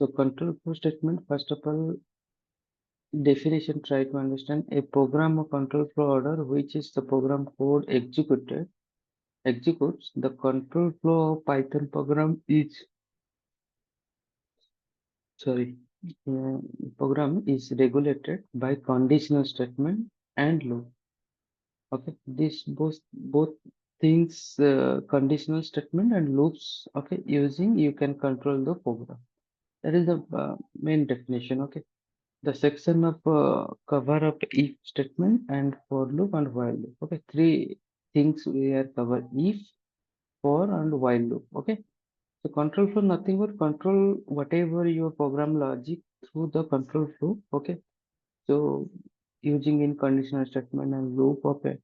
So control flow statement, first of all, definition, try to understand a program or control flow order, which is the program code executes. The control flow of Python program is, sorry, uh, program is regulated by conditional statement and loop. Okay, this both things, conditional statement and loops. Okay, using you can control the program. That is the main definition. Okay, the section of cover up if statement and for loop and while loop. Okay, three things we are cover: if, for, and while loop. Okay, so control flow nothing but control whatever your program logic through the control flow. Okay, so using in conditional statement and loop of it,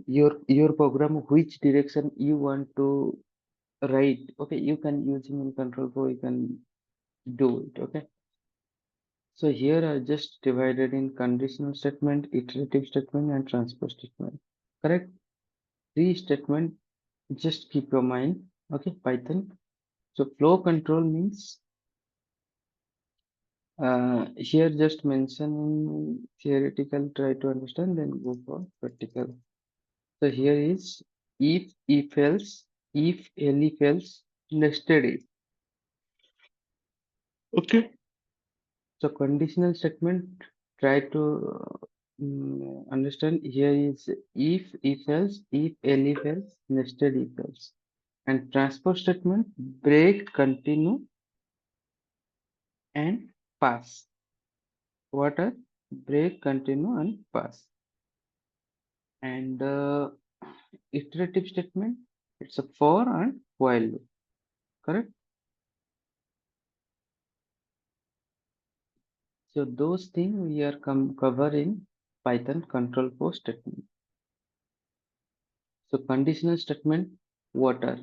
your program, which direction you want to write. Okay, you can using in control flow, you can do it. Okay, so here I just divided in conditional statement, iterative statement, and transfer statement. Correct? Three statement. Just keep your mind. Okay, Python. So flow control means here just mention in theoretical, try to understand, then go for practical. So here is if else, if elif else, nested if. Okay. So conditional statement, try to understand. Here is if else, if elif else, nested if else. And transfer statement, break, continue, and pass. What are break, continue, and pass. And iterative statement, it's a for and while loop. Correct? So those things we are covering Python control flow statement. So conditional statement, what are?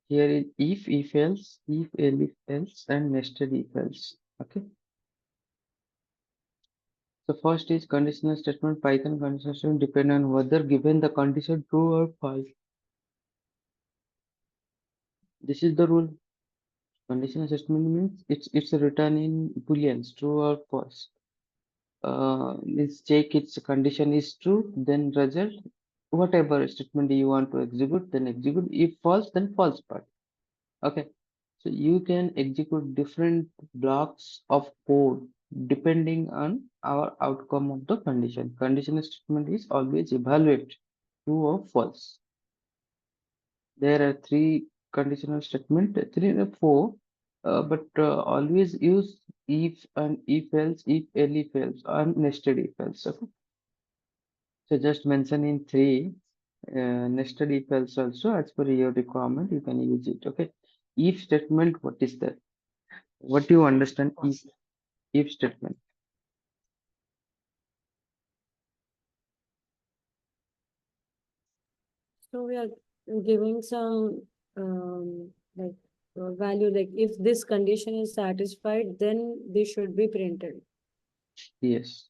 Here is if else, if else, and nested if else. Okay. So first is conditional statement. Python conditional statement depend on whether given the condition true or false. This is the rule. Conditional statement means it's written in booleans, true or false. Let's check its condition is true, then result. Whatever statement you want to execute, then execute. If false, then false part. Okay. So you can execute different blocks of code depending on our outcome of the condition. Conditional statement is always evaluate true or false. There are three conditional statement, three or four, but always use if and if else, if elif else, and nested if else. Okay? So just mention in three, nested if else also as per your requirement, you can use it. Okay. If statement, what is that? What do you understand if statement? So we are giving some like value, like if this condition is satisfied, then this should be printed. Yes.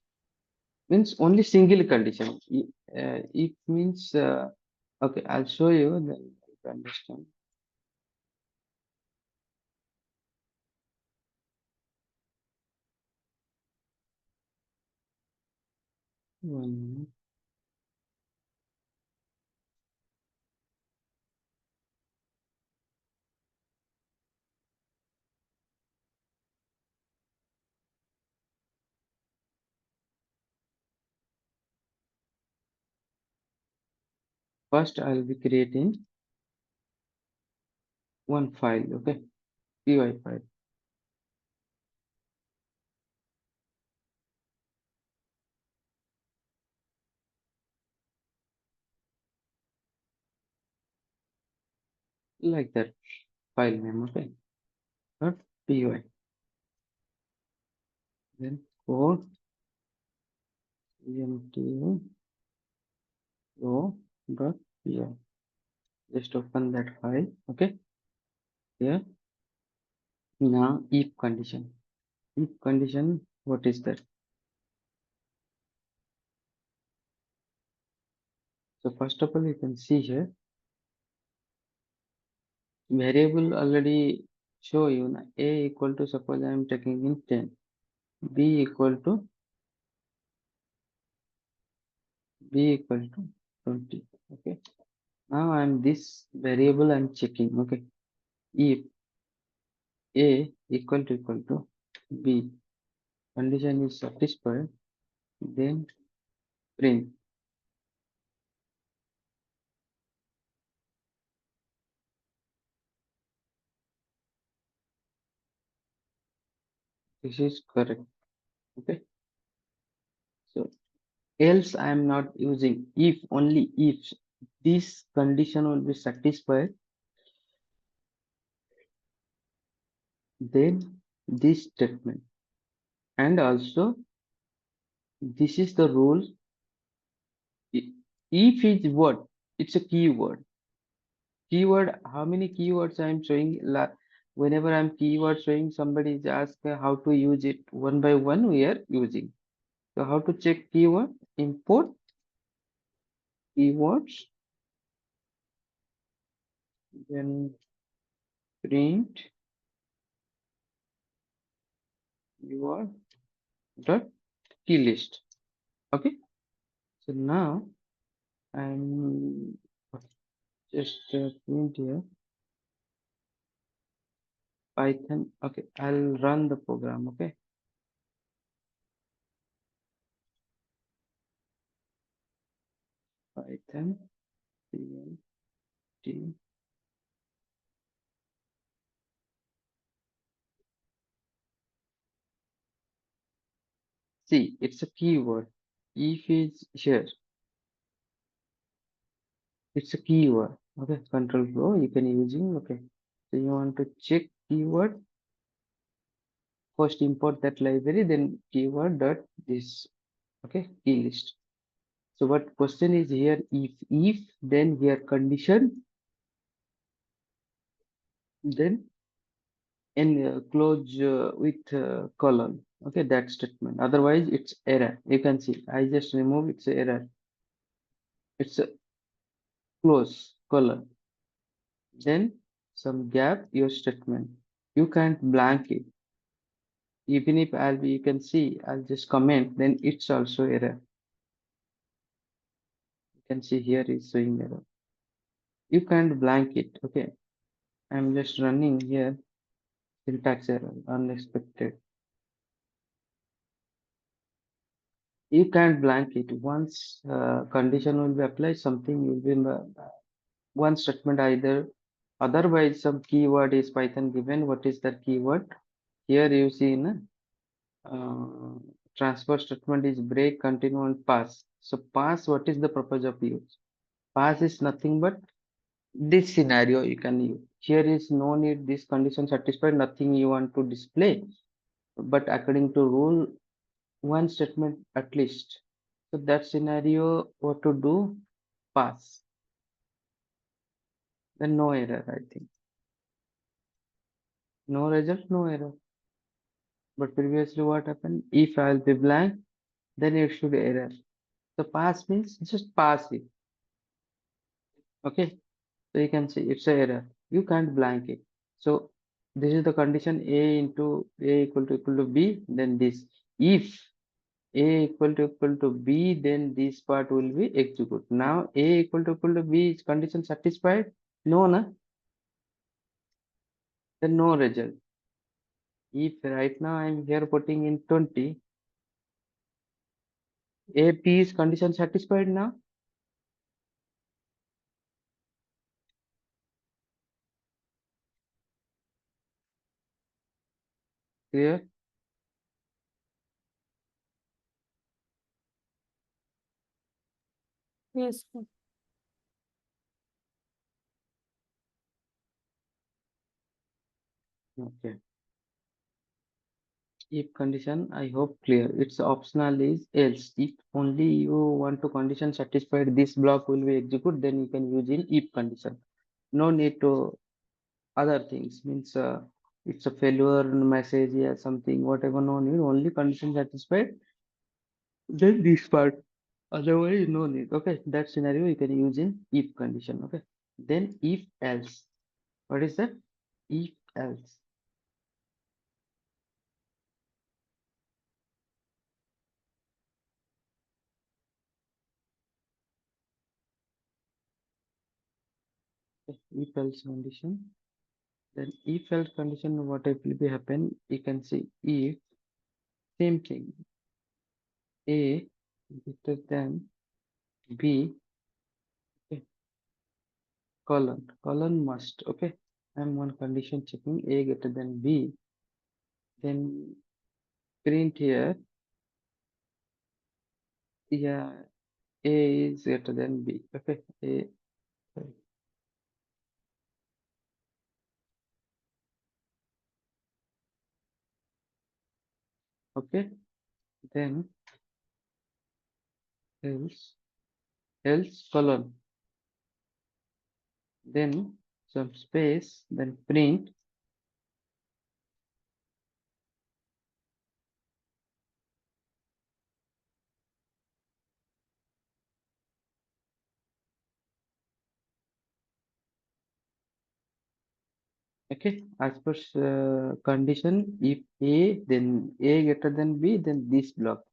Means only single condition. If means, okay, I'll show you, then you can understand. One minute. First, I'll be creating one file, okay, py file. Like that, file name, okay, dot py. Then code mtu dot py. Just open that file, okay. Here, now if condition. If condition, what is that? So first of all, you can see here, variable already show you na, a equal to, suppose I am taking in 10, b equal to 20. Okay, now I am this variable I'm checking. Okay, if a equal to b, condition is satisfied, then print. This is correct. Okay, so else I am not using. If only if this condition will be satisfied, then this statement. And also this is the rule. If is what? It's a keyword. Keyword, how many keywords I am showing? Whenever I'm keyword showing, somebody is asked how to use it one by one, we are using. So how to check keyword? Import keywords, then print keyword dot key list. Okay. So now I'm just print here Python. Okay, I'll run the program. Okay, Python plt. See, it's a keyword. If is here, it's a keyword. Okay, control flow you can using. Okay, so you want to check keyword. First import that library, then keyword dot this. Okay, key list. So what question is here? If then here condition, then and close with colon. Okay, that statement. Otherwise, it's error. You can see. I just remove. It's a error. It's a close colon. Then some gap. Your statement. You can't blank it. Even if I'll be, you can see. I'll just comment. Then it's also error. You can see here is showing error. You can't blank it. Okay. I'm just running here. Syntax error. Unexpected. You can't blank it. Once condition will be applied, something will be one statement either. Otherwise, some keyword is Python given. What is that keyword? Here you see in transfer statement is break, continue, and pass. So pass, what is the purpose of use? Pass is nothing but this scenario you can use. Here is no need this condition satisfied, nothing you want to display. But according to rule, one statement at least. So that scenario, what to do? Pass. Then no error, I think. No result, no error. But previously what happened? If I'll be blank, then it should error. So pass means just pass it. Okay. So you can see it's a error. You can't blank it. So this is the condition A into A equal to B, then this. If A equal to B, then this part will be execute. Now A equal to B is condition satisfied? No, na? Then no result. If right now I'm here putting in 20, AP is condition satisfied now? Clear? Yes. Okay. If condition, I hope clear. It's optional is else. If only you want to condition satisfied, this block will be execute, then you can use in if condition. No need to other things. Means it's a failure message, yeah, something, whatever, no need. Only condition satisfied, then this part. Otherwise, no need. Okay, that scenario you can use in if condition. Okay. Then if else. What is that? If else. Okay, if else condition. Then if else condition, what it will be happen? You can see if same thing A greater than B, okay, colon must, okay. I'm one condition checking A greater than B, then print here, yeah, A is greater than B, okay. A, sorry. Okay, then else colon, then some space, then print. Okay, as per condition, if A, then A greater than B, then this block.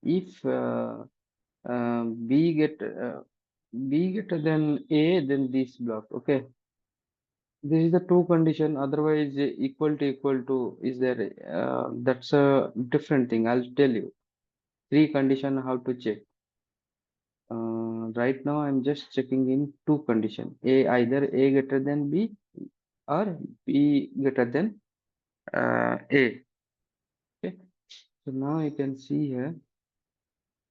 If B B greater than A, then this block. Okay, this is the two condition. Otherwise, equal to is there? That's a different thing. I'll tell you. Three condition how to check. Right now, I'm just checking in two condition. A either A greater than B or B greater than A. Okay. So now you can see here.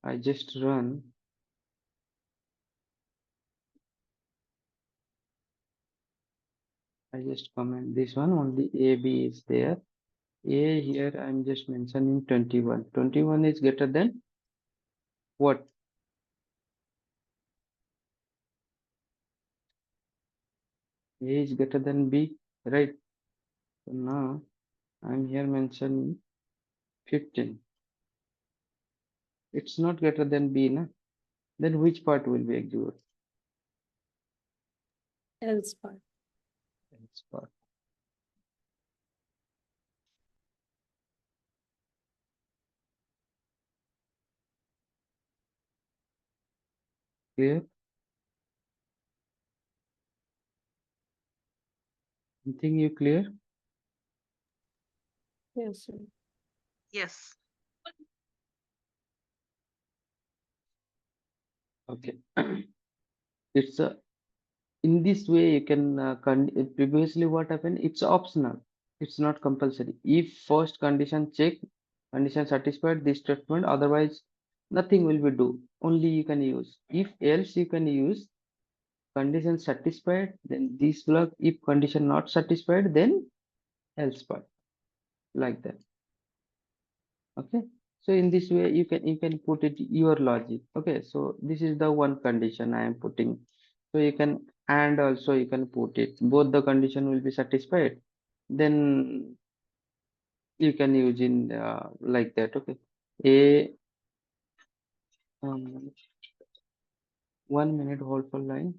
I just run. I just comment this one. Only A B is there. A here I'm just mentioning 21. 21 is greater than what? A is greater than B, right? So now I'm here mentioning 15. It's not greater than B, na? Then which part will be executed? Else part. Else part. Clear? Anything you clear? Yes, sir. Yes. Okay. It's a in this way you can previously what happened? It's optional. It's not compulsory. If first condition check, condition satisfied, this statement, otherwise nothing will be do. Only you can use. If else you can use condition satisfied, then this block. If condition not satisfied, then else part. Like that. Okay. So in this way you can put it your logic. Okay. So this is the one condition I am putting. So you can and also you can put it. Both the condition will be satisfied. Then you can use in like that. Okay. A 1 minute hold for line.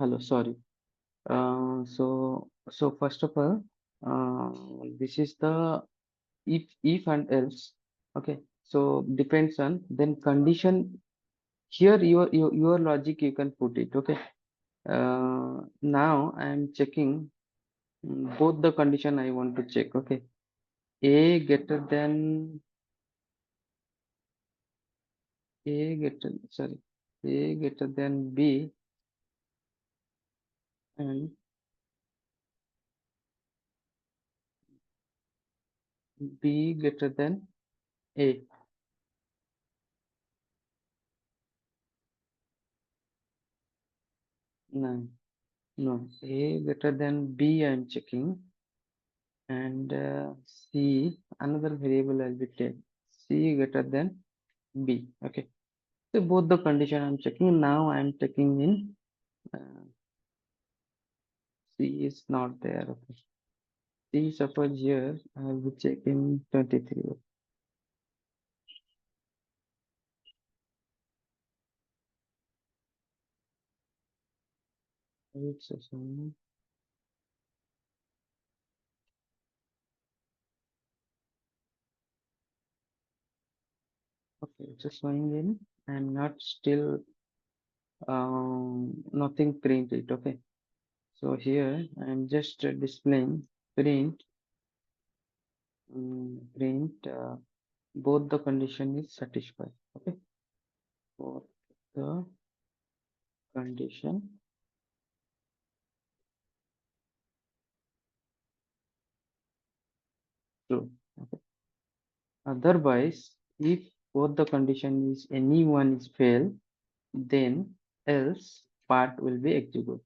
hello, sorry. So first of all, this is the if and else. Okay. So depends on then condition. Here your logic you can put it. Okay. Now I am checking both the condition I want to check. Okay. A greater than A greater sorry A greater than B and B greater than A. No, no. A greater than B I am checking and C another variable I'll be taking C greater than B. Okay. So both the condition I'm checking. Now I'm checking in C is not there. Okay. C suppose here I will be checking 23. It's a sum. Okay, it's showing in. I'm not still nothing print it. Okay. So here I'm just displaying print print both the condition is satisfied. Okay. For the condition true. Okay. Otherwise, if both the condition is any one is fail, then else part will be executed.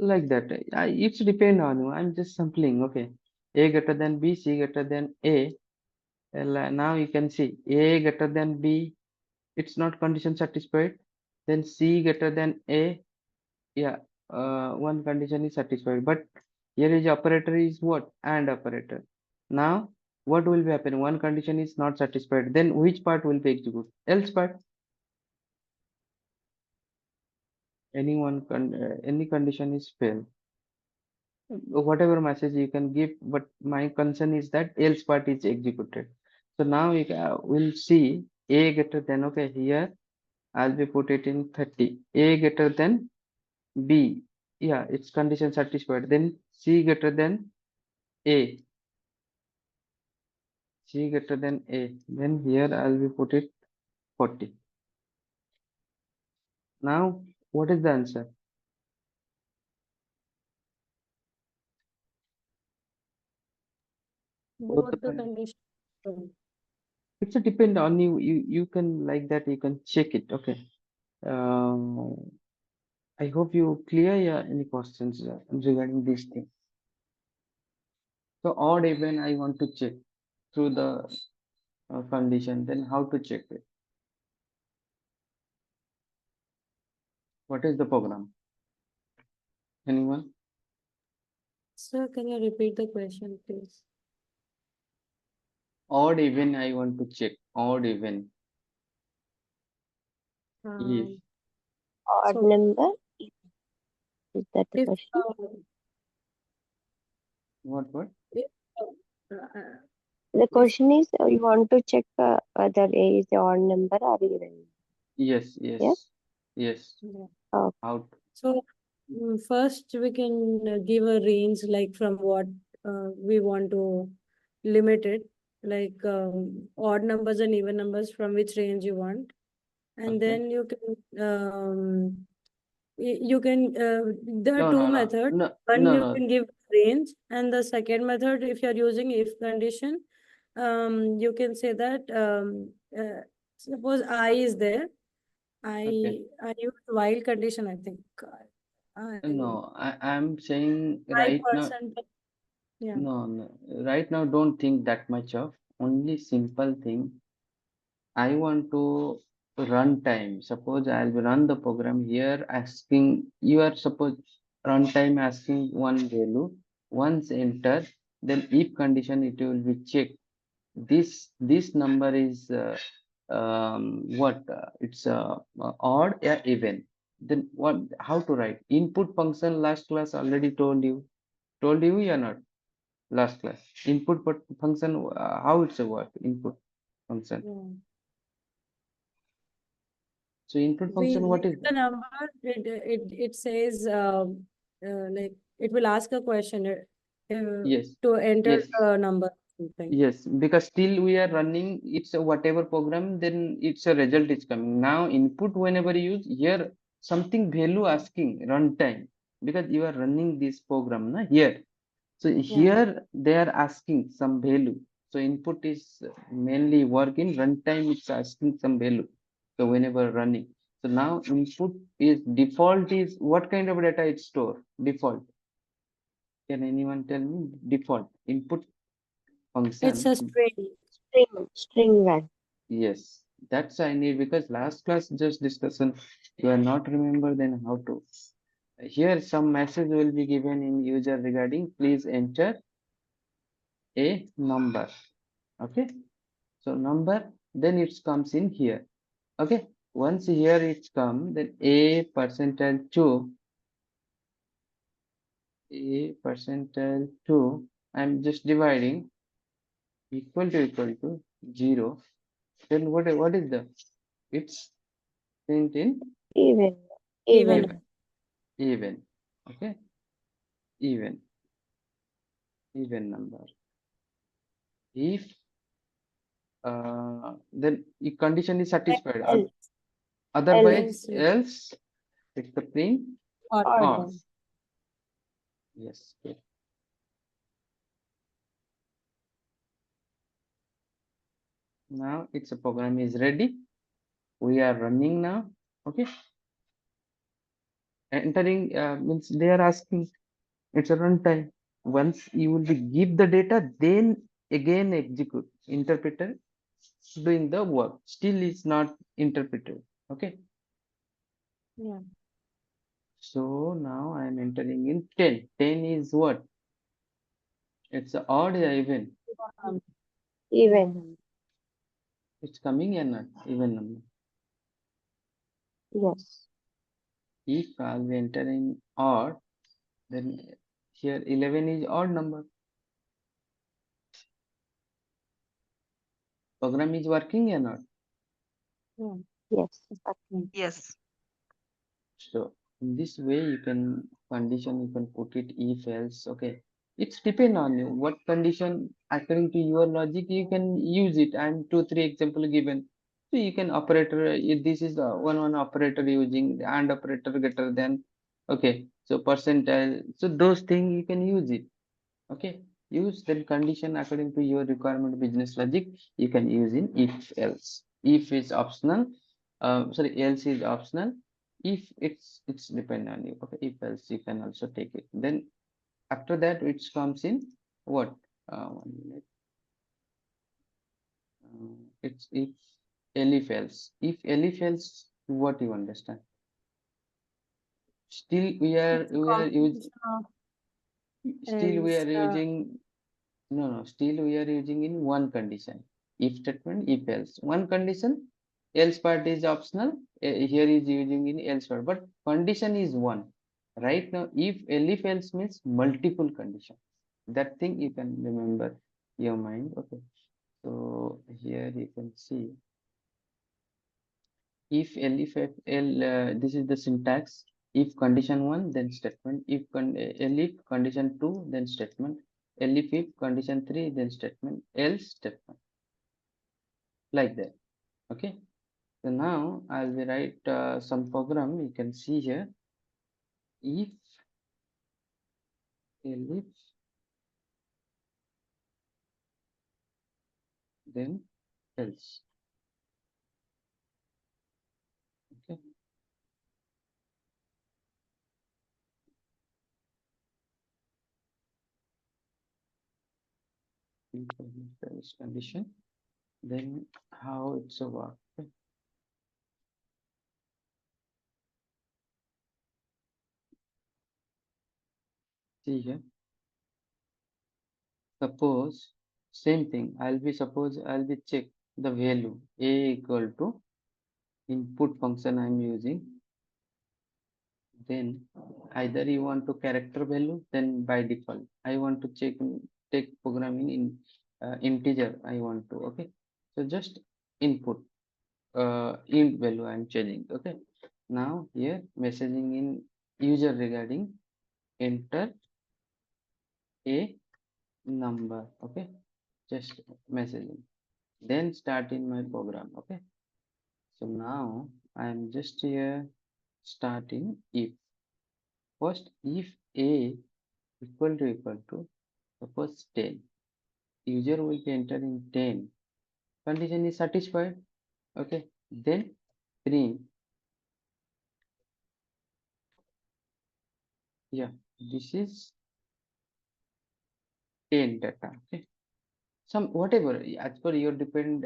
Like that. It's depend on you. I'm just sampling. Okay. A greater than B, C greater than A. Well, now you can see A greater than B. It's not condition satisfied. Then C greater than A. Yeah. One condition is satisfied. But here is operator is what? And operator. Now what will be happen? One condition is not satisfied. Then which part will be executed? Else part. Any condition is fail. Whatever message you can give, but my concern is that else part is executed. So now we'll see A greater than, okay, here I'll be put it in 30. A greater than B. Yeah, it's condition satisfied. Then C greater than A. C greater than A. Then here I'll be put it 40. Now, what is the answer? Both the Both the conditions. True. it's a depend on you. You can like that. You can check it. Okay. Um, I hope you clear, yeah, any questions regarding this thing. So odd even I want to check through the condition. Then how to check it? What is the program? Anyone? Sir, can you repeat the question, please? Odd even I want to check. Odd even if Um, Odd so number? Is that the if question? what? if uh, The if question is you want to check whether A is the odd number or even. Yes, Yes? yes. yeah. Oh, Out. So first we can give a range like from what we want to limit it, like odd numbers and even numbers from which range you want, and Okay. then you can you can there are No, two no, no, methods. no, One no, you no. can give range, and the second method, if you are using if condition, you can say that suppose I is there. Okay. I use while condition, I think. I No, I'm saying I right now. percent, yeah. No, no. Right now, don't think that much of. Only simple thing. I want to runtime. Suppose I'll run the program here asking, you are suppose runtime asking one value. Once enter, then if condition it will be checked. This number is what it's odd or even. Then what? How to write? Input function last class already told you. Told you or not? Last class. Input function. How it's a work? Input function. Yeah. So input function, We what is give that? the number, it says like it will ask a question Yes. to enter Yes. the number something. Yes, because still we are running, it's a whatever program, then it's a result is coming. Now input whenever you use here something value asking runtime because you are running this program na, here. So Yeah. here they are asking some value. So input is mainly work in runtime, it's asking some value. So whenever running. So now input is default is what kind of data it store? Default. Can anyone tell me? Default input It's a function. string. String one. Yes, that's I need because last class just discussion. You are not remember then how to. Here some message will be given in user regarding please enter a number. Okay, so number then it comes in here. Okay, once here it's come then a percentile 2 a percentile 2 I'm just dividing equal to 0. Then what is the it's print in Even. Even. Even. even. Okay, even. Even number. If then the condition is satisfied, Else. otherwise Else. else it's the print Odd. odd. Odd. Yes. Okay. Now its a program is ready. We are running now. Okay. Entering means they are asking. It's a runtime. Once you will be give the data, then again execute. Interpreter doing the work. Still is not interpreted. Okay. Yeah. So now I am entering in 10. 10 is what? It's a odd or even. Even. It's coming or not? Even number. Yes. If I'll be entering odd, then here 11 is odd number. Program is working or not? Yeah. Yes. Yes. So in this way you can condition, you can put it if else. Okay. It's depend on you. What condition according to your logic you can use it. I'm 2, 3 example given. So you can operator. If this is the one operator using the and operator greater than. Okay. So percentile. So those things you can use it. Okay, use then condition according to your requirement business logic. You can use in if else. If is optional, sorry, else is optional. If it's depend on you. Okay, if else you can also take it. Then after that it comes in what? 1 minute. It's if else. If else, what you understand? Still It's a we are using. combination of Still we else. are using. No, still we are using in one condition. If statement, if else. One condition, else part is optional. Here is using in else part, but condition is one. Right now, if else means multiple condition. That thing you can remember your mind. Okay. So here you can see if this is the syntax. If condition one, then statement. If condition two, then statement. If condition three, then statement. Else statement. Like that. Okay. So now I'll be write some program. You can see here. If elif, then else. Okay. If else condition. Then how it's a work. Okay. See here. Suppose same thing. I'll be check the value a equal to input function I'm using. Then either you want to character value, then by default I want to take programming in integer. I want to, okay. So just input int value I'm changing. Okay. Now here messaging in user regarding enter a number. Okay. Just messaging. Then start in my program. Okay. So now I'm just here starting if. First, if a equal to suppose 10, user will be entering 10. Condition is satisfied. Okay. Then print. Yeah, this is 10 data. Okay. Some whatever as per your depend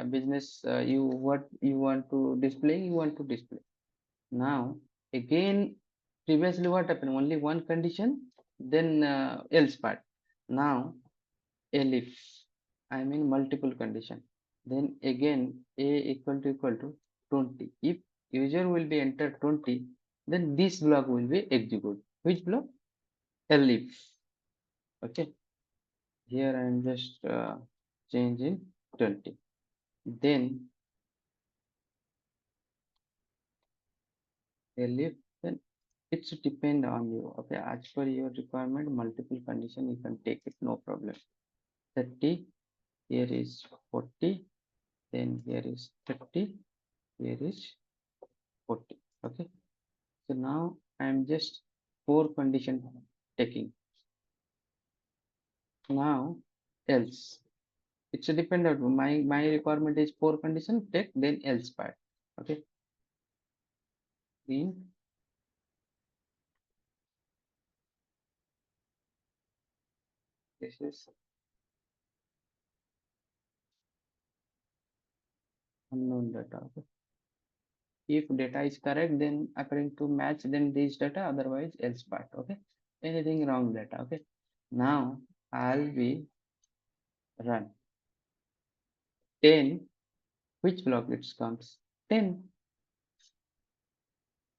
business, you what you want to display, now again previously what happened, only one condition, then else part. Now elif, I mean multiple condition, then again a equal to 20. If user will be enter 20, then this block will be executed. Which block? Elif. Okay. Here I am just changing 20. Then elif, then it's depend on you. Okay, as per your requirement, multiple condition you can take it, no problem. 30, here is 40, then here is 30, here is 40. Okay, so now I am just four condition taking. Now else, it's a dependent. My requirement is four condition, take then else part. Okay, then this is unknown data. Okay. If data is correct, then according to match, then this data, otherwise else part. Okay. Anything wrong data. Okay. Now I'll be run 10. Which block it comes? 10.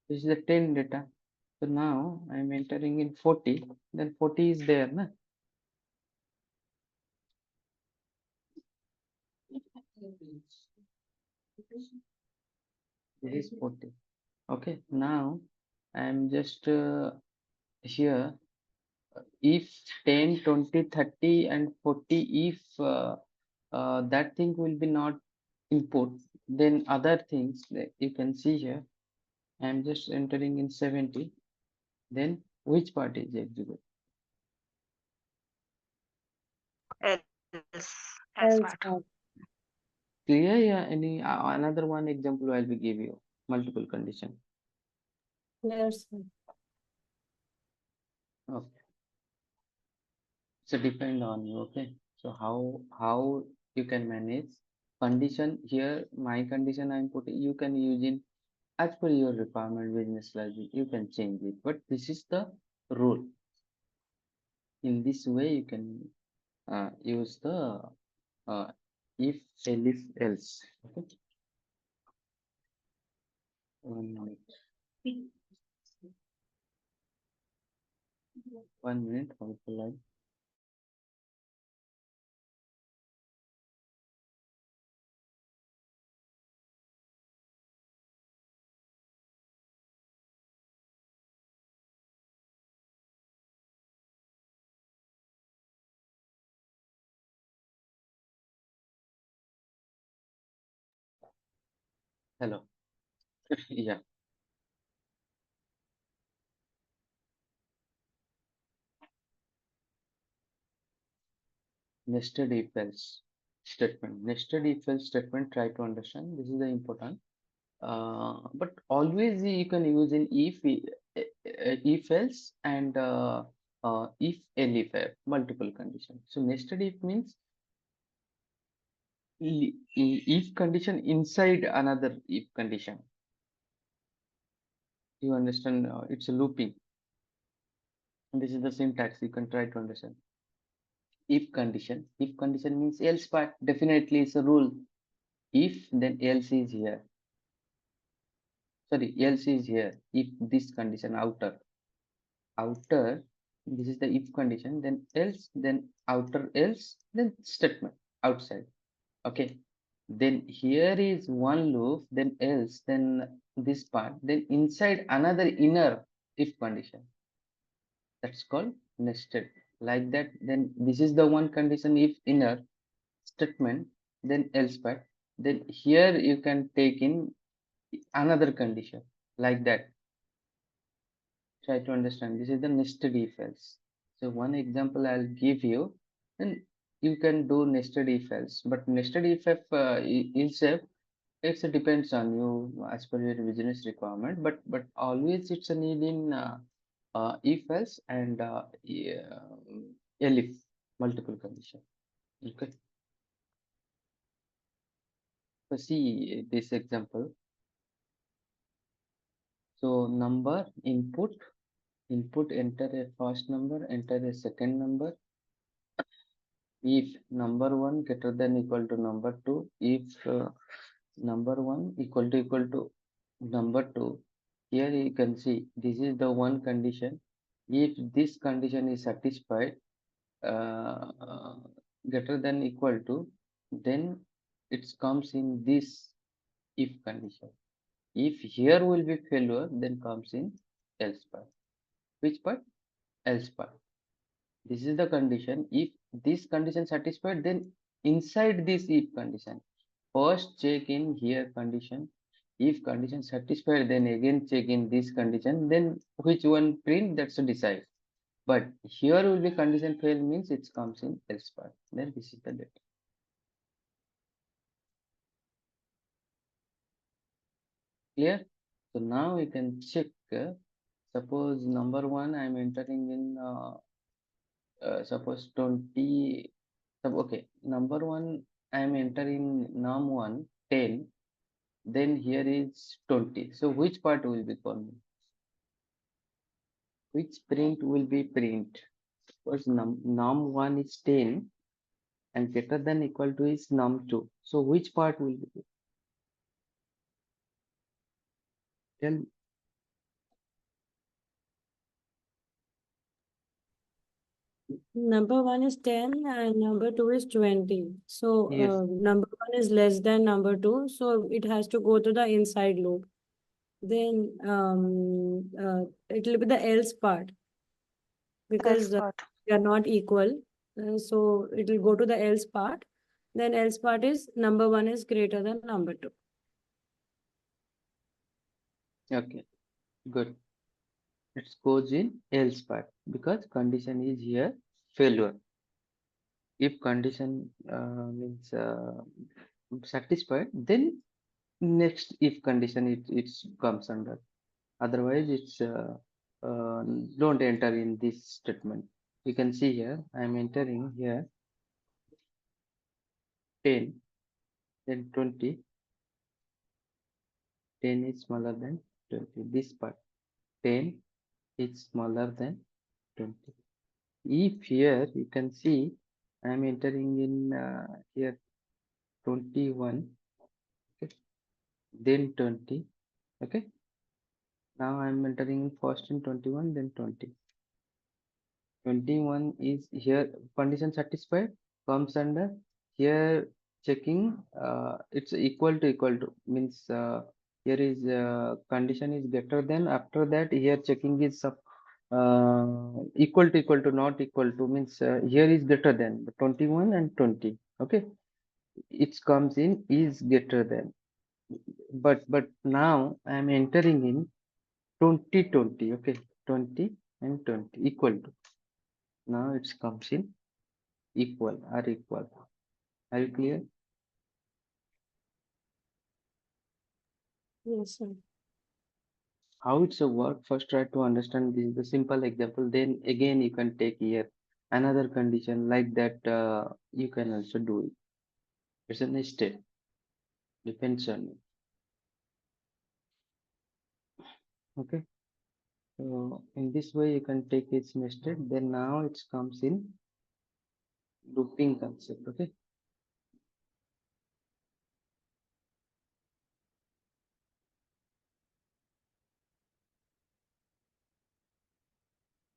This is the 10 data. So now I'm entering in 40. Then 40 is there. Na? This is 40. Okay. Now I'm just here. If 10, 20, 30 and 40, if that thing will be not input, then other things that you can see here, I'm just entering in 70, then which part is executed? Else Else part. part. Clear? Yeah, any another one example I'll be give you, multiple condition. Yes, sir. Okay, so depend on you. Okay, so how you can manage condition here. My condition I'm putting, you can use in as per your requirement, business logic, you can change it, but this is the rule. In this way you can use the uh, if else. Okay. 1 minute. 1 minute. Hold the line. Hello. Yeah. Nested if else statement. Nested if else statement. Try to understand. This is the important. But always you can use in if else and if elif multiple condition. So nested if means if condition inside another if condition. You understand? It's a looping. And this is the syntax. You can try to understand. If condition. If condition means else part. Definitely it's a rule. If then else is here. Sorry, else is here. If this condition outer, this is the if condition, then else, then outer else, then statement outside. Okay. Then here is one loop, then else, then this part, then inside another inner if condition. That's called nested. Like that, then this is the one condition if inner statement, then else part. Then here you can take in another condition like that. Try to understand. This is the nested if else. So one example I'll give you, then you can do nested if else. But nested if itself, it depends on you as per your business requirement. But always it's a need in if else and elif multiple condition. Okay. So see this example. So number input enter a first number, enter a second number. If number one greater than equal to number two, if number one equal to number two, here you can see this is the one condition. If this condition is satisfied, uh, greater than equal to, then it comes in this if condition. If here will be failure, then comes in else part. Which part? Else part. This is the condition. If this condition satisfied, then inside this if condition, first check in here condition. If condition satisfied, then again check in this condition. Then which one print, that's a decide. But here will be condition fail means it comes in else part. Then this is the data. Clear? So now we can check. Suppose number one I am entering in suppose 20. Okay, number one I am entering num1 10. Then here is 20. So which part will be coming? Which print will be print? Because num1 is 10 and greater than equal to is num2. So which part will be? Tell me. Number one is 10 and number two is 20. So Yes. number one is less than number two. So it has to go to the inside loop. Then it will be the else part because Else part. they are not equal. So it will go to the else part. Then else part is number one is greater than number two. Okay. Good. It goes in else part because condition is here failure. If condition means satisfied, then next if condition it comes under. Otherwise it's uh, don't enter in this statement. You can see here I am entering here 10, then 20. 10 is smaller than 20. This part 10 is smaller than 20. If here you can see I am entering in here 21, okay, then 20. Okay, now I am entering first in 21, then 20. 21 is here condition satisfied, comes under here checking it's equal to means here is condition is greater than, after that here checking is equal to not equal to means here is greater than 21 and 20. Okay, it comes in is greater than, but now I am entering in 2020. Okay, 20 and 20 equal to, now it comes in equal or equal. Are you clear? Yes, sir. How it's a work? First try to understand this is the simple example. Then again you can take here another condition like that. You can also do it. It's a nested. Depends on you. Okay. So in this way you can take its nested. Then now it comes in looping concept. Okay.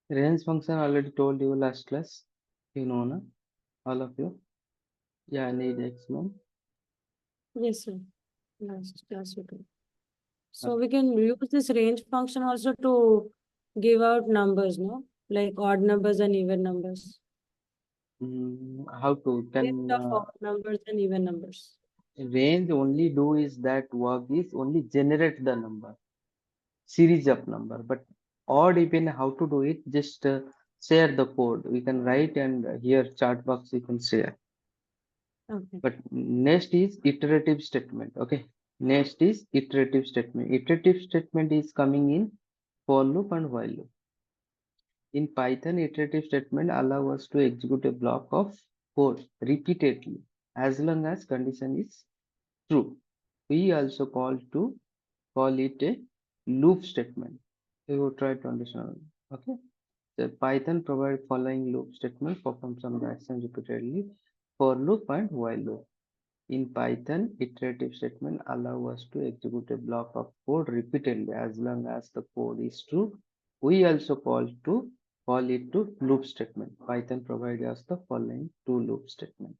Range function already told you last class. You know, na? All of you. Yeah, I need explain. Yes, sir. Last class we can. So we can use this range function also to give out numbers, no? Like odd numbers and even numbers. How to List can of odd numbers and even numbers. range only do is that work is only generate the number, series of number, but odd even how to do it, just share the code. We can write and here chat box you can share. Okay. But next is iterative statement. Okay. Next is iterative statement. Iterative statement is coming in for loop and while loop. In Python, iterative statement allow us to execute a block of code repeatedly as long as condition is true. We also call it a loop statement. We will try to understand. Okay. So Python provide following loop statement perform some action repeatedly for loop and while loop. In Python, iterative statement allow us to execute a block of code repeatedly as long as the code is true. We also call it to loop statement. Python provides us the following two loop statement.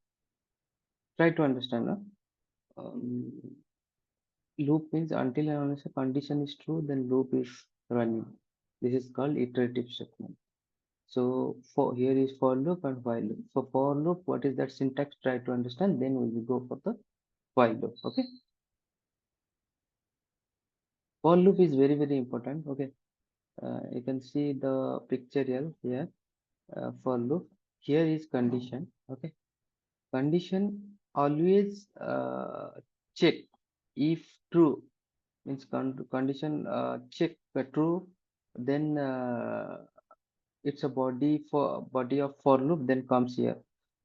Try to understand. Loop means until and unless a condition is true, then loop is running. This is called iterative statement. So for here is for loop and while loop. So for loop, what is that syntax? Try to understand. Then we will go for the while loop. Okay. For loop is very important. Okay. You can see the pictorial here. For loop, here is condition. Okay. Condition always check if true means condition check true, then it's a body of for loop, then comes here,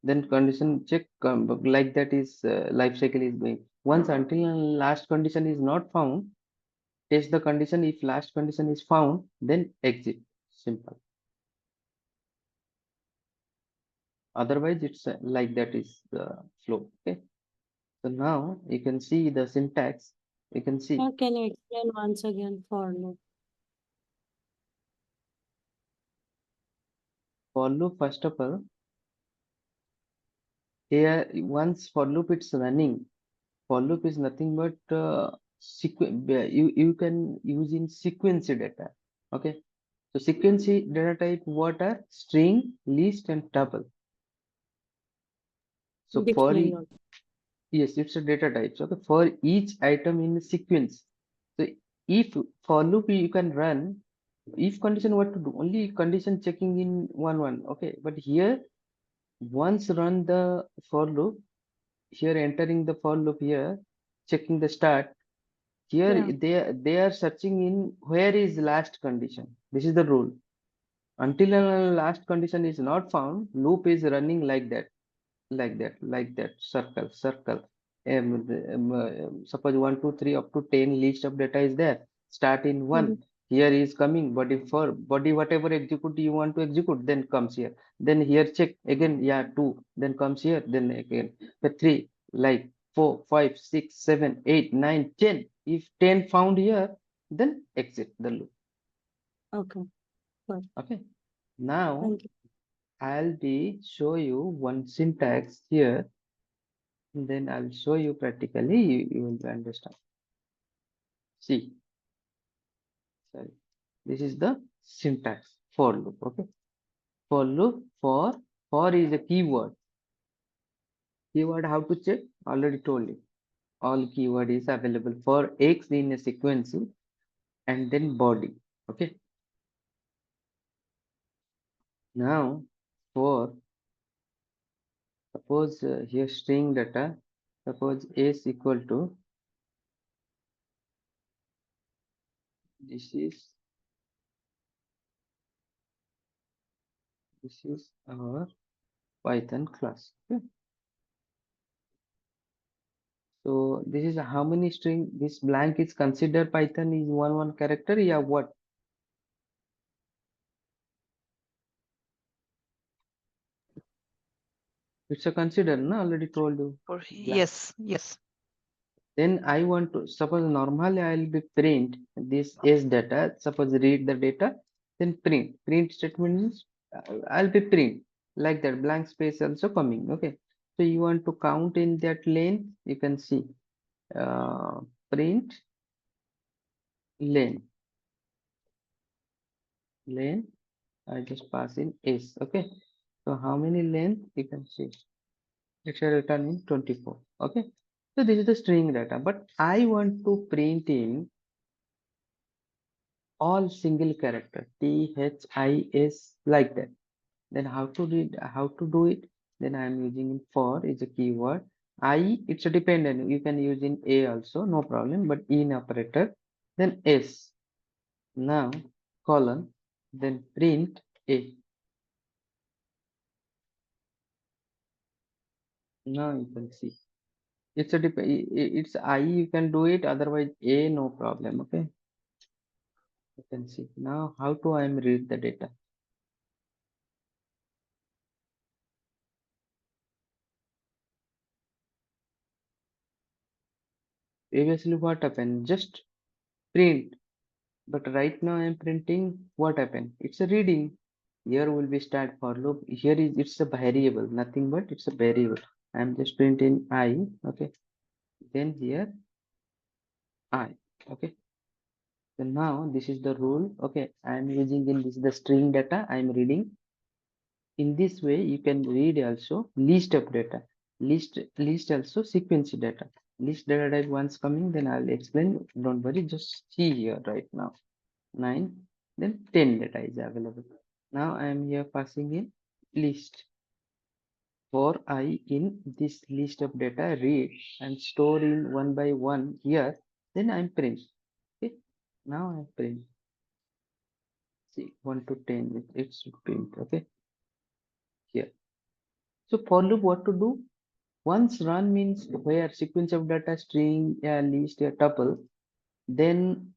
then condition check like that is life cycle is going once until and last condition is not found. Test the condition. If last condition is found, then exit. Simple. Otherwise, it's like that is the flow. Okay. So now you can see the syntax. You can see Sir, can you explain once again for loop? for loop. First of all, here once for loop it's running. For loop is nothing but you can use in sequence data. Okay. So sequence data type what are string, list, and tuple. So for Dictionary also. yes, it's a data types. Okay, for each item in a sequence. So if for loop you can run, if condition what to do? Only condition checking in one. Okay, but here once run the for loop, here entering the for loop here, checking the start. Here Yeah. they are searching in where is last condition. This is the rule. Until last condition is not found, loop is running like that, circle. Suppose 1 2 3 up to 10 list of data is there, start in Mm-hmm. 1, here is coming body, for body whatever execute you want to execute, then comes here, then here check again, yeah, 2, then comes here, then again the 3, like 4 5 6 7 8 9 10. If 10 found here, then exit the loop. Okay. Good. Okay, now Thank you. I'll be show you one syntax here, then I'll show you practically, you will understand. See, sorry, this is the syntax for loop. Okay, for loop, for is a keyword. Keyword how to check? Already told you. All keyword is available for X in a sequence and then body. Okay, now for suppose here string data, suppose S equal to this is our Python class. Okay. So this is how many string this blank is considered Python is one character. Yeah, what? It's a consider, no? Already told you. For Blank. yes. Then I want to, suppose normally I'll be print this is data. Suppose read the data, then print. Print statement means I'll be print like that. Blank space also coming. Okay. So you want to count in that lane. You can see print lane. Lane. I just pass in S. Okay. So how many lane you can see? It shall return in 24. Okay. So this is the string data, but I want to print in all single character THIS like that. Then how to read, how to do it? Then I am using for is a keyword. I, it's a dependent. You can use in A also, no problem. But in operator, then S. Now colon, then print A. Now you can see. It's a it's I. You can do it. Otherwise A, no problem. Okay. You can see now how to I am read the data. Previously what happened? Just print. But right now I am printing. What happened? It's a reading. Here will be start for loop. Here is it's a variable, nothing but it's a variable. I am just printing I. Okay. Then here I. Okay. So now this is the rule. Okay. I am using in this the string data. I am reading. In this way, you can read also list of data. List also sequence data. List data type once coming, then I'll explain. Don't worry, just see here right now. 9, then 10 data is available. Now I am here passing in list. For I in this list of data read and store in one by one here, then I'm print. Okay. Now I print. See 1 to 10, it's print. Okay. Here. So for loop, what to do? Once run means where sequence of data, string, a list, a tuple, then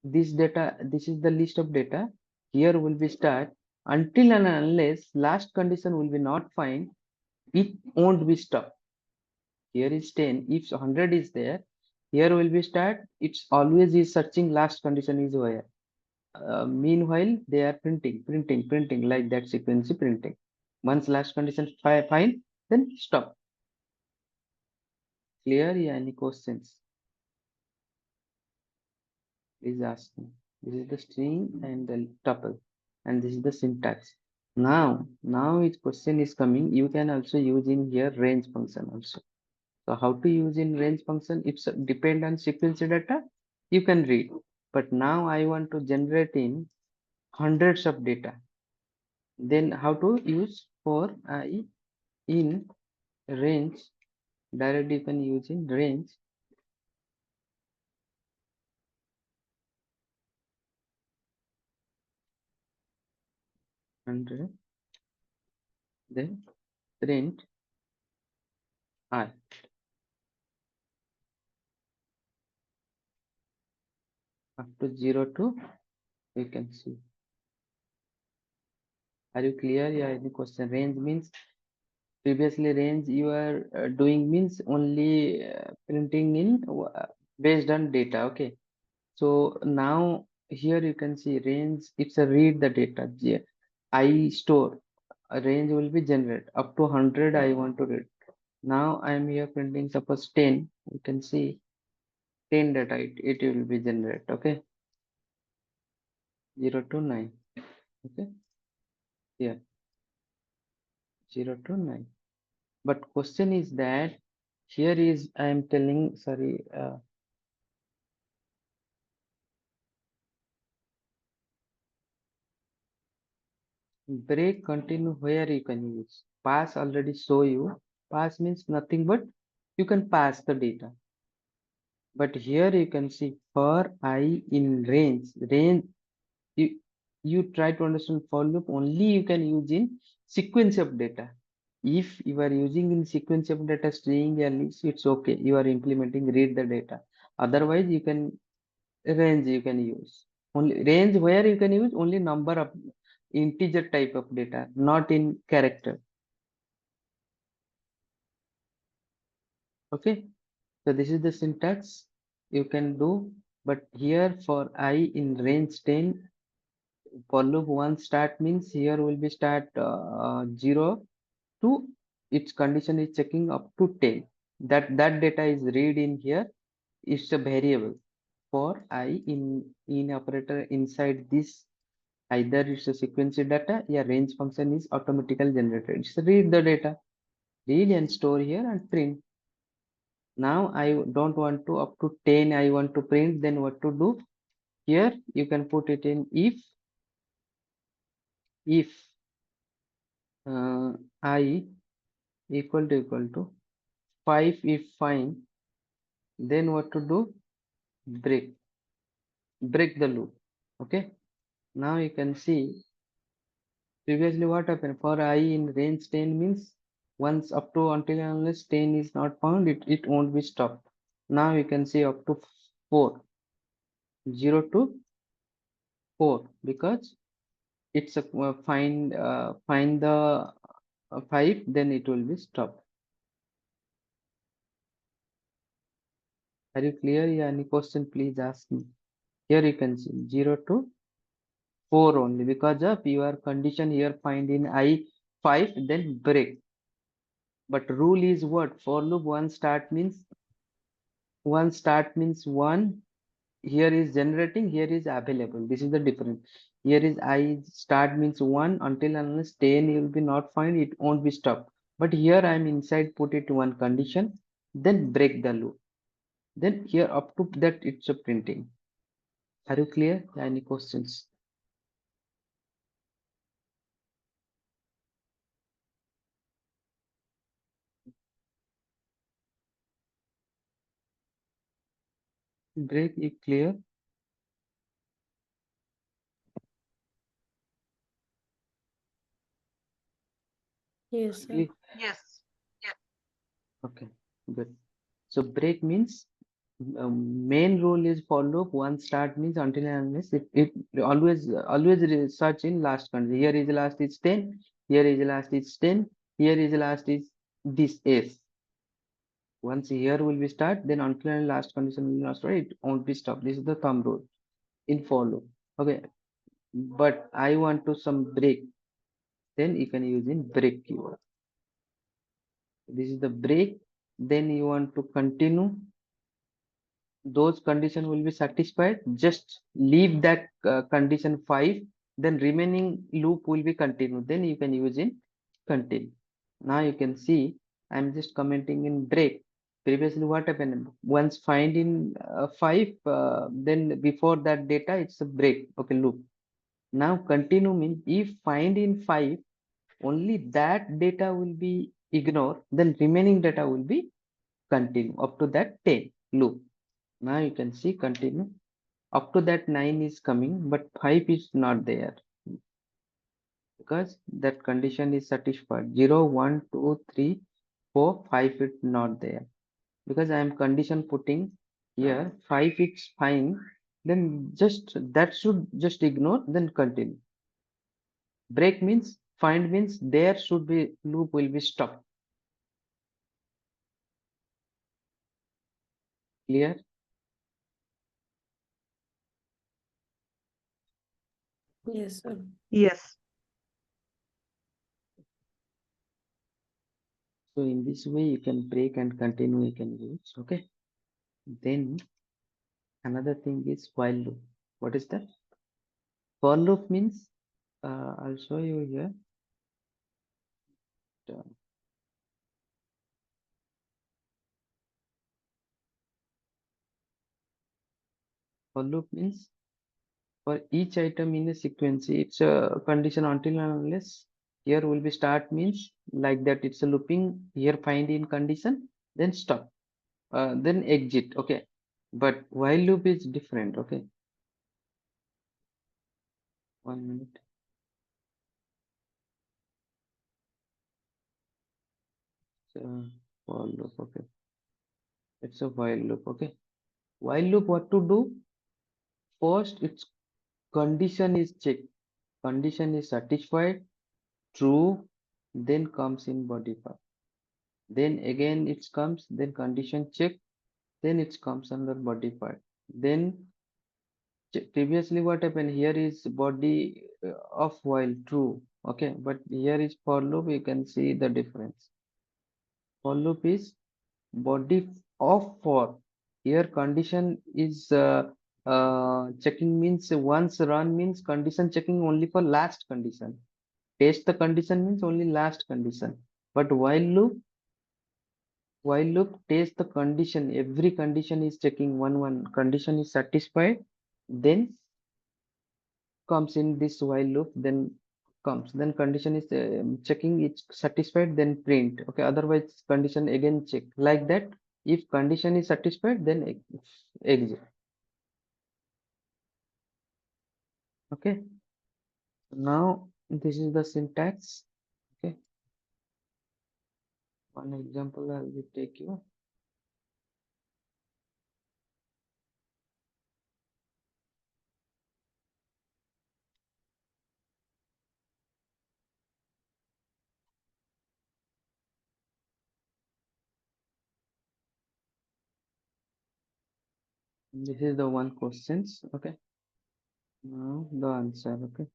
this data, this is the list of data. Here will be start until and unless last condition will be not find, it won't be stop. Here is 10. If 100 is there, here will be start. It's always is searching last condition is where. Meanwhile, they are printing like that sequence printing. Once last condition find, then stop. Clear? Yeah, any questions? Please ask me. This is the string and the tuple, and this is the syntax. Now its question is coming. You can also use in here range function also. So how to use in range function? It's depend on sequence data. You can read. But now I want to generate in hundreds of data. Then how to use for I in range? Directly you can use in range. Hundred. Then print I. Up to 0 to you can see. Are you clear? Yeah, any question? Range means previously range you are doing means only printing in based on data. Okay. So now here you can see range. It's a read the data. I store a range will be generated up to 100. I want to read. Now I am here printing suppose 10. You can see 10 data. It will be generated. Okay. 0 to 9. Okay. Here 0 to 9. But question is that here is I am telling sorry break continue where you can use pass already show you pass means nothing but you can pass the data, but here you can see for I in range you you try to understand for loop only you can use in sequence of data. If you are using in sequence of data string or list, it's okay, you are implementing read the data. Otherwise you can range you can use only range where you can use only number of integer type of data, not in character. Okay, so this is the syntax you can do, but here for I in range 10, for loop 1 start means here will be start 0 to its condition is checking up to 10. That data is read in here. It's a variable for I in operator inside this. Either it's a sequence data, yeah, range function is automatically generated. It's read the data, read and store here and print. Now I don't want to up to 10, I want to print, then what to do? Here you can put it in if I equal to 5 if fine, then what to do? Break the loop. Okay, now you can see previously what happened for I in range 10 means once up to until and unless 10 is not found, it won't be stopped. Now you can see up to 4, 0 to 4, because it's a find the 5, then it will be stopped. Are you clear? Yeah, any question please ask me. Here you can see 0 to 4 only because of your condition here find in I 5, then break. But rule is what? For loop 1 start means 1, here is generating, here is available. This is the difference. Here is I start means 1 until unless 10 you will be not find, it won't be stopped. But here I am inside put it one condition, then break the loop. Then here up to that it's a printing. Are you clear? Any questions? Break is clear. Yes, sir. Agree? Okay, good. So break means main rule is for loop 1 start means until and unless it always search in last country. Here is last is 10, here is last is 10, here is last is this S. Once here will be start, then until and last condition will not start, it won't be stopped. This is the thumb rule in for loop. Okay, but I want to some break, then you can use in break keyword. This is the break, then you want to continue, those condition will be satisfied, just leave that condition 5, then remaining loop will be continued, then you can use in continue. Now you can see I'm just commenting in break. Previously what happened, once find in 5, then before that data it's a break, okay, loop. Now continue means if find in 5 only that data will be ignored, then remaining data will be continue up to that 10 loop. Now you can see continue. Up to that 9 is coming, but 5 is not there because that condition is satisfied. 0, 1, 2, 3, 4, 5 is not there because I am condition putting here 5 is fine. Then just that should just ignore, then continue. Break means find means there should be loop will be stopped. Clear? Yes, sir. Yes. So in this way you can break and continue you can use. Okay. Then another thing is while loop. What is that? For loop means I'll show you here. Uh, For loop means for each item in a sequence, it's a condition until and unless here will be start means like that it's a looping, here find in condition, then stop, then exit. Okay, but while loop is different. Okay, 1 minute. So for loop, okay, it's a while loop. Okay, while loop, what to do? First, its condition is checked, condition is satisfied, true, then comes in body part. then again it comes, then condition check, then it comes under body part. Then previously what happened here is body of while true, okay, but here is for loop, you can see the difference. For loop is body of for, here condition is checking means once run means condition checking only for last condition, test the condition means only last condition, but while loop test the condition, every condition is checking one condition is satisfied, then comes in this while loop, then comes, then condition is checking it's satisfied, then print, okay, otherwise condition again check, like that. If condition is satisfied, then exit. Okay, now this is the syntax. Okay, one example I will take you. This is the one questions. Okay, now the answer. Okay,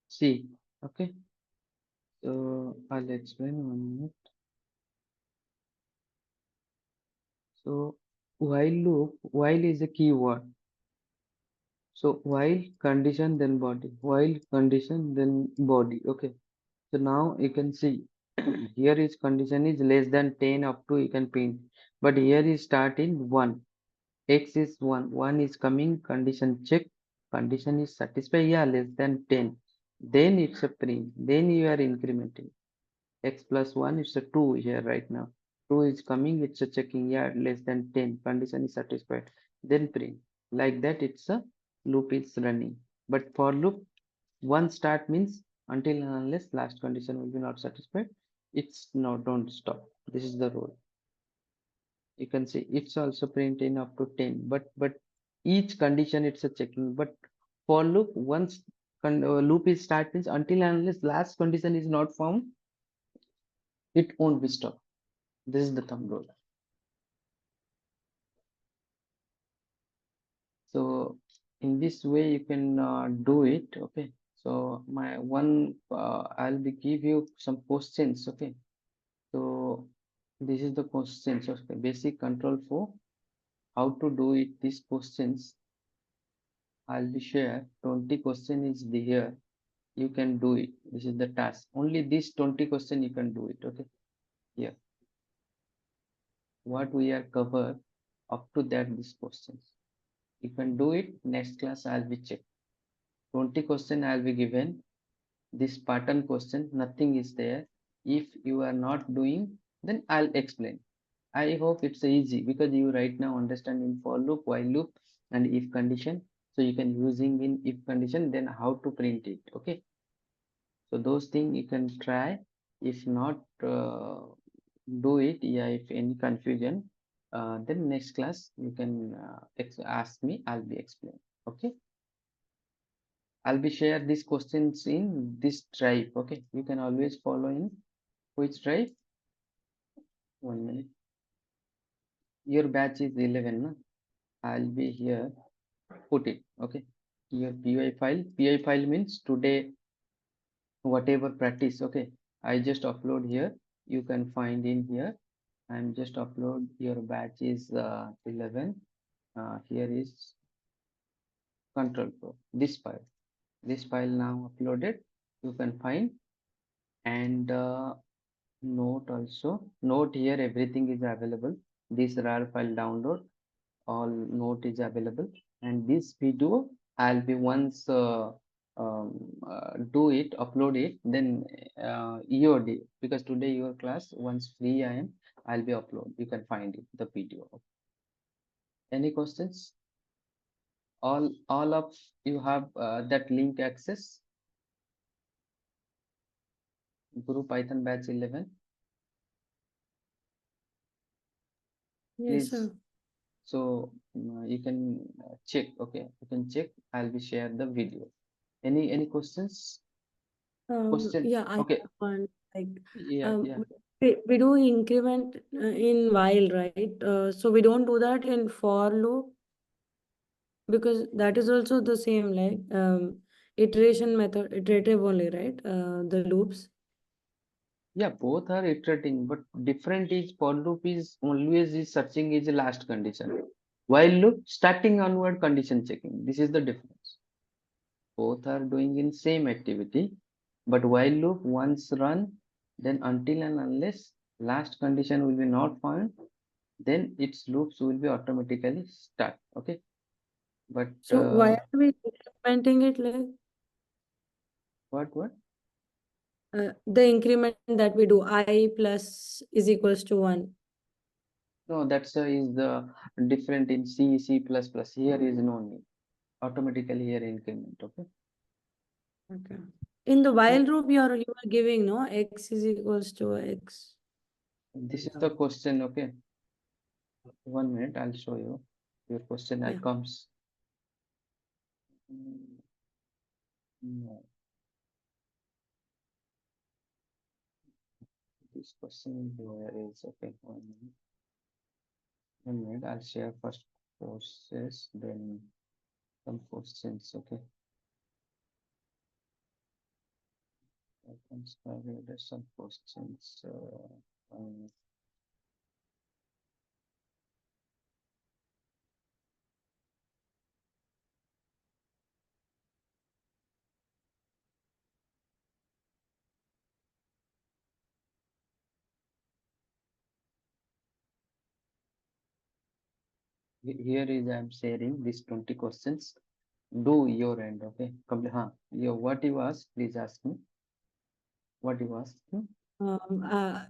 see. Okay, so I'll explain 1 minute. So while loop, while is a keyword. So while condition then body, while condition then body. Okay. So now you can see here is condition is less than 10 up to you can print. But here is starting 1. X is 1. 1 is coming, condition check. Condition is satisfied. Yeah, less than 10. Then it's a print. Then you are incrementing. X plus 1 is a 2 here right now. 2 is coming, it's a checking, yeah, less than 10, condition is satisfied, then print. Like that, it's a loop is running. But for loop, one start means until and unless last condition will be not satisfied, it's no, don't stop. This is the rule. You can see it's also printing up to 10, but each condition it's a checking. But for loop, once loop is start means until and unless last condition is not found, it won't be stopped. This is the thumb rule. So in this way you can do it. Okay. So my one I'll be give you some questions. Okay. So this is the questions. Okay. Basic control for how to do it. These questions I'll be share. 20 question is the here. You can do it. This is the task. Only this 20 question you can do it. Okay. Here. What we are covered up to that these questions. You can do it. Next class I'll be check. 20 question I'll be given. This pattern question, nothing is there. If you are not doing, then I'll explain. I hope it's easy because you right now understand in for loop, while loop, and if condition. So you can using in if condition, then how to print it. Okay. So those things you can try. If not, do it. Yeah. If any confusion, then next class you can ask me. I'll be explain. Okay. I'll be share these questions in this drive. Okay, you can always follow in which drive. 1 minute. Your batch is 11. No? I'll be here. Put it. Okay. Your PY file. PY file means today whatever practice. Okay. I just upload here. You can find in here. I'm just upload your batch is 11. Here is control pro. This file. This file now uploaded. You can find and note also. Note here everything is available. This RAR file download, all note is available. And this video I'll be once do it, upload it, then EOD, because today your class once free I am, I'll be upload. You can find it, the video. Any questions? All of you have that link access. Guru Python batch 11. Yes, Please. sir. So you can check. Okay, you can check. I'll be share the video. Any questions? Question. Yeah, I Okay. have one. Like, Yeah, yeah. we do increment in while, right? So we don't do that in for loop because that is also the same, like iteration method, iterative only, right? The loops. Yeah, both are iterating, but different is for loop is always is searching is the last condition. While loop starting onward condition checking. This is the difference. Both are doing in same activity, but while loop once run, then until and unless last condition will be not found, then its loops will be automatically start. Okay, but So why are we incrementing it like what? the increment that we do I plus is equals to 1? No, that's is the different in C, C++. Here is no need. Automatically here increment. Okay. Okay. In the while So loop, you are giving no x is equals to x. this is the question. Okay. 1 minute. I'll show you. Your question I Yeah. comes. No, this question here is okay. 1 minute. 1 minute. I'll share first courses, then some questions. Okay. I can start with some questions. Here is I'm sharing these 20 questions. Do your end, okay? Complete. What you ask, please ask me. What you ask me?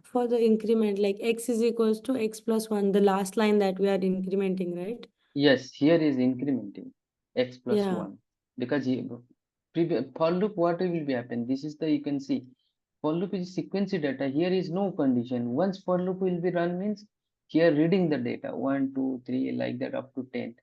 For the increment, like x is equals to x plus 1, the last line that we are incrementing, right? Yes, here is incrementing x plus Yeah. 1 because for loop what will be happen? This is the you can see for loop is sequence data. Here is no condition. Once for loop will be run means here reading the data 1, 2, 3 like that up to 10.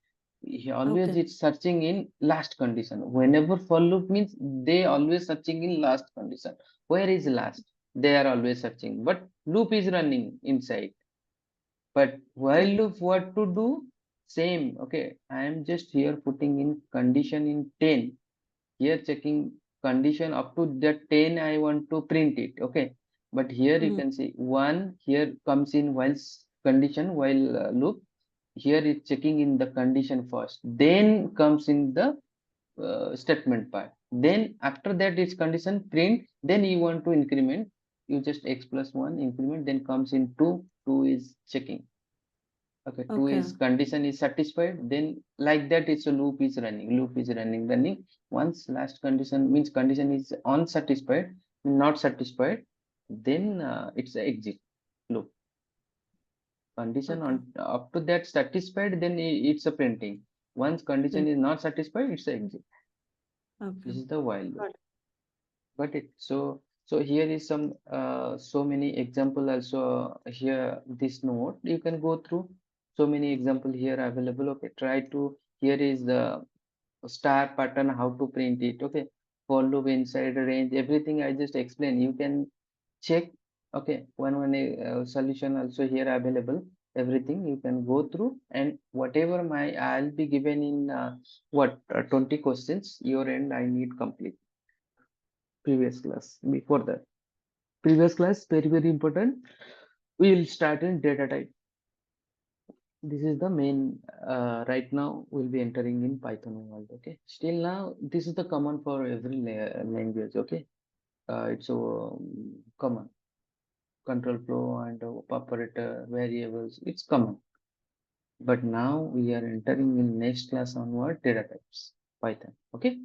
Always Okay. it's searching in last condition. Whenever for loop means they always searching in last condition. Where is last? They are always searching, but loop is running inside. But while Okay. loop what to do? Same. Okay, I am just here putting in condition in 10. Here checking condition up to that 10 I want to print it. Okay, but here you Mhm. can see 1 here comes in while condition while loop. Here it's checking in the condition first, then comes in the statement part. Then after that is condition print, then you want to increment. You just x plus 1 increment, then comes in 2. 2 is checking. Okay, 2 Okay. is condition is satisfied, then like that it's a loop is running. Once last condition means condition is unsatisfied, not satisfied, then it's a exit loop. Condition Okay. on up to that satisfied, then it's a printing. Once condition Print. is not satisfied, it's a exit. Okay. This is the while loop. Got it. Got it. So here is some so many example also here this note you can go through. So many example here available. Okay, try to here is the star pattern how to print it. Okay, for loop inside range everything I just explain. You can check. Okay, one solution also here available. Everything you can go through and whatever my I'll be given in 20 questions. Your end I need complete previous class before that previous class very important. We will start in data type. This is the main right now we'll be entering in python world. Okay, still now this is the common for every language. Okay, it's common control flow and operator variables, it's common, but now we are entering in next class onward data types python. Okay.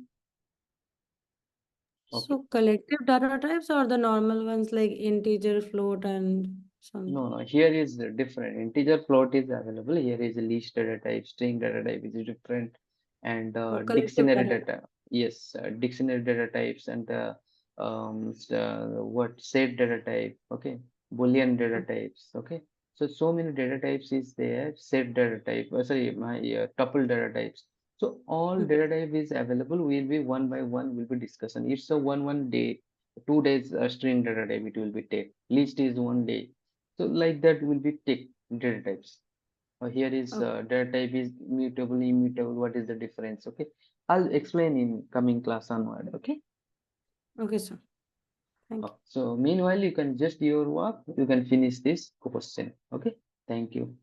Okay. So collective data types or the normal ones like integer, float, and No, something. no, here is different. Integer float is available. Here is a list data type, string data type is different, and Oh, collective dictionary data. data. Yes, dictionary data types and what set data type, okay, boolean data types, okay. So many data types is there, set data type, sorry, my tuple data types. So all data type is available, will be one by one will be discussion. It's a one day, 2 days string data type it will be take. List is one day. So like that will be take data types. Here is Okay. data type is mutable, immutable. What is the difference? Okay, I'll explain in coming class onward. Okay. Okay, sir. Thank you. So meanwhile, you can just do your work. You can finish this question. Okay. Thank you.